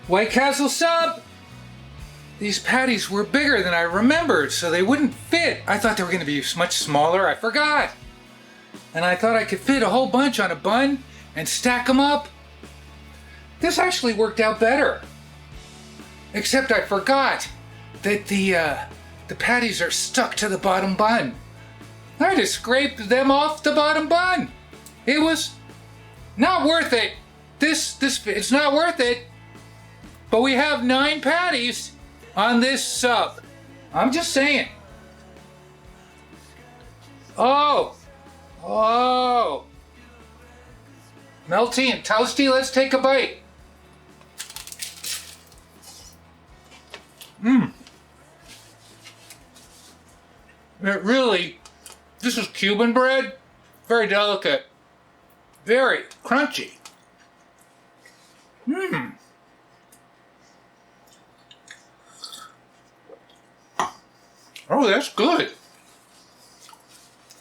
White Castle sub! These patties were bigger than I remembered, so they wouldn't fit. I thought they were going to be much smaller. I forgot. And I thought I could fit a whole bunch on a bun and stack them up. This actually worked out better. Except I forgot that the patties are stuck to the bottom bun. I just scraped them off the bottom bun. It was not worth it. It's not worth it. But we have 9 patties on this sub. I'm just saying. Oh. Melty and toasty, let's take a bite. This is Cuban bread. Very delicate. Very crunchy. Oh, that's good.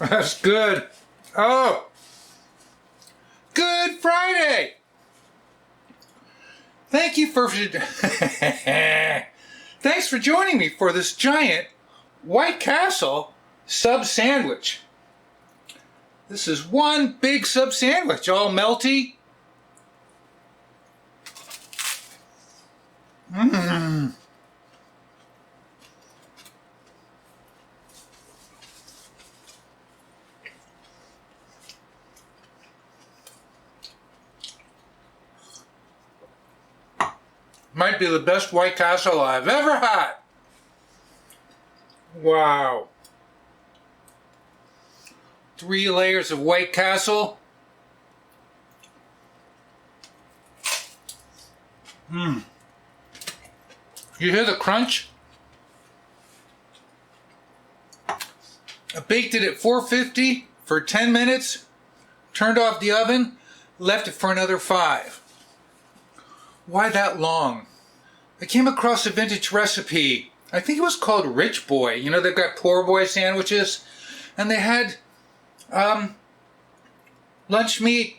That's good. Oh. Good Friday. Thank you for Thanks for joining me for this giant White Castle sub sandwich. This is one big sub sandwich, all melty. Might be the best White Castle I've ever had. Wow. 3 layers of White Castle. You hear the crunch? I baked it at 450 for 10 minutes, turned off the oven, left it for another 5. Why that long? I came across a vintage recipe. I think it was called Rich Boy. You know, they've got poor boy sandwiches. And they had lunch meat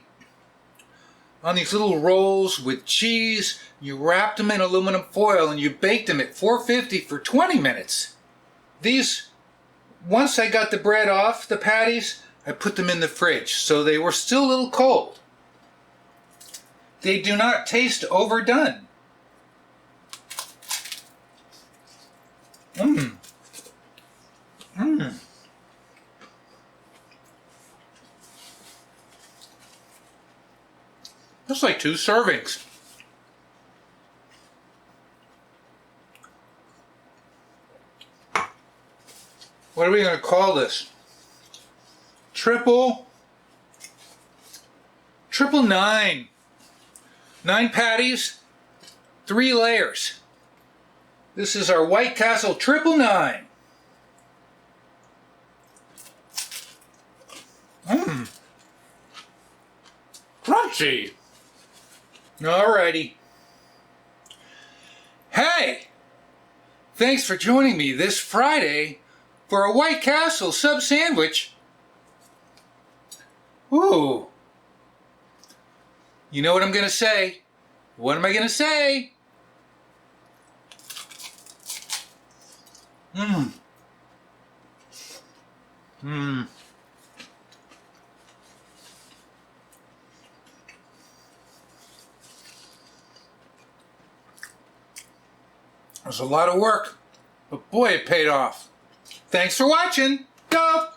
on these little rolls with cheese. You wrapped them in aluminum foil and you baked them at 450 for 20 minutes. Once I got the bread off the patties, I put them in the fridge. So they were still a little cold. They do not taste overdone. That's like 2 servings. What are we going to call this? Triple 9. 9 patties, 3 layers. This is our White Castle 999. Crunchy. Alrighty. Hey! Thanks for joining me this Friday for a White Castle sub sandwich. Ooh. You know what I'm going to say? What am I going to say? It was a lot of work, but boy, it paid off. Thanks for watching. Go!